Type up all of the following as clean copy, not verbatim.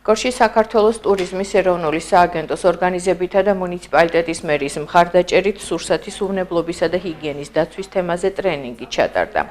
გორში საქართველოს ტურიზმის ეროვნული სააგენტოს ორგანიზებითა და მუნიციპალიტეტის მერის მხარდაჭერით სურსათის უვნებლობისა და ჰიგიენის დაცვის თემაზე ტრენინგი ჩატარდა.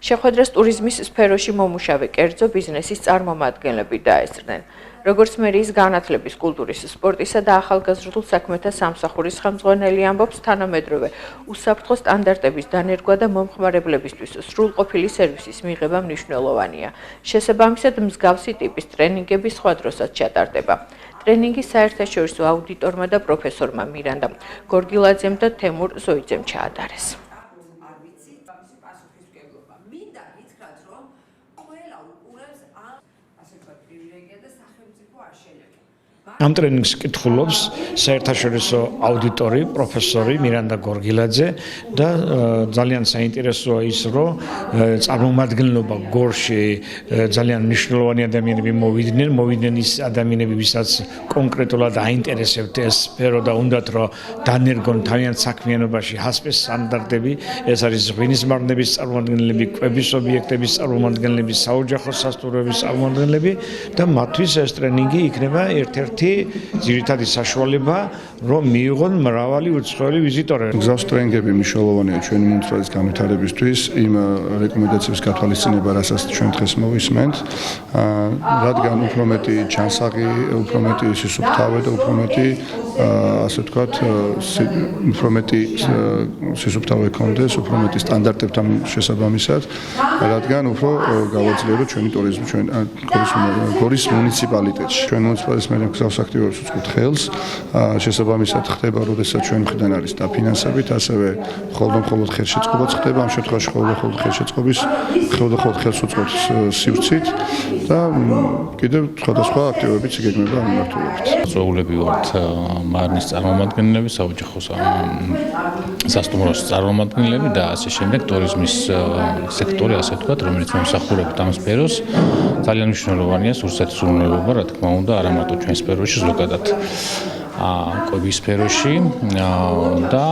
შეხვედრას ტურიზმის სფეროში მომუშავე კერძო ბიზნესის წარმომადგენლები დაესწრნენ. როგორც მერიის განათლების, კულტურის, სპორტისა და ახალგაზრდულ საქმეთა სამსახურის ხელმძღვანელი ამბობს, თანამედროვე უსაფრთხო სტანდარტების დანერგვა და მომხმარებლებისთვის სრულყოფილი სერვისის მიღება მნიშვნელოვანია. შესაბამისად, მსგავსი ტიპის ტრენინგები სხვა დროსაც ჩატარდება. ტრენინგი საერთაშორისო აუდიტორმა და პროფესორმა მირანდა გორგილაძემ და თემურ ზოიძემ ჩაატარეს. ამ ტრენინგს კითხულობს საერთაშორისო აუდიტორი, პროფესორი მირანდა გორგილაძე და ძალიან საინტერესოა ის, რომ წარმომადგენლობა გორში ძალიან მნიშვნელოვანი ადამიანები მოვიდნენ ის ადამიანები, ვისაც კონკრეტულად აინტერესებთ ეს სფერო და უნდათ რომ დანერგონ თავიანთ საქმიანობაში ჰასპის სტანდარტები, ეს არის ღვინის მარნების წარმომადგენლები, კვების ობიექტების წარმომადგენლები, საოჯახო სასტუმროების წარმომადგენლები და მათთვის ეს ტრენინგი იქნება ერთ-ერთი ძირითადი საშუალება, რომ მიიღონ მრავალი უცხოელი ვიზიტორი. მსგავსი ტრენინგები მნიშვნელოვანია ჩვენი მუნიციპალიტეტის განვითარებისთვის, იმ რეკომენდაციების გათვალისწინება, რასაც ჩვენ დღეს მოვისმენთ, რადგან უფრო მეტი ჯანსაღი, უფრო მეტი სისუფთავე და უფრო მეტი ასე ვთქვათ, უფრო მეტი სისუფთავე კონდეს, უფრო მეტი სტანდარტებთან შესაბამისად, რადგან უფრო გავაძლიეროთ ჩვენი ტურიზმი, გორის მუნიციპალიტეტში. ჩვენ მუნიციპალიტეტის მერე მსგავს აქტივობებს უწყობთ ხელს, შესაბამისად ხდება, როდესაც ჩვენ მხრიდან არის დაფინანსებით, ასევე მხოლოდ ხელშეწყობაც ხდება, ამ შემთხვევაში მხოლოდ ხელშეწყობის, მხოლოდ ხელს უწყობთ სივრცით და კიდევ სხვადასხვა აქტივობებიც იგეგმება ამ მიმართულებით. Ზოულები ვართ მარნის წარმომადგენლები, საოჯახო სასტუმროს წარმომადგენლები და ასე შემდეგ ტურიზმის სექტორი, ასე ვთქვათ, რომელიც მომსახურებთ ამ სფეროს, ძალიან მნიშვნელოვანია სურსათის უვნებლობა, რა თქმა უნდა, არა მარტო ჩვენ სფეროში, ზოგადად კვების სფეროში და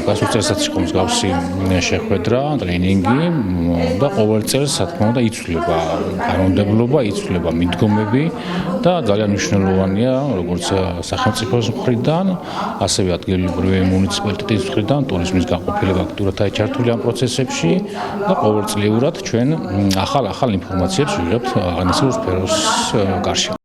გასულ წელსაც იყო მსგავსი შეხვედრა, ტრენინგი და ყოველ წელს, რა თქმა უნდა, იცვლება კანონმდებლობა, იცვლება მიდგომები და ძალიან მნიშვნელოვანია როგორც სახელმწიფოს მხრიდან, ასევე ადგილობრივი მუნიციპალიტეტის მხრიდან ტურიზმის განყოფილება აქტიურად ჩართული ამ პროცესებში და ყოველწლიურად ჩვენ ახალ ინფორმაციებს ვიღებთ აღნიშნულ სფეროს გარშემო.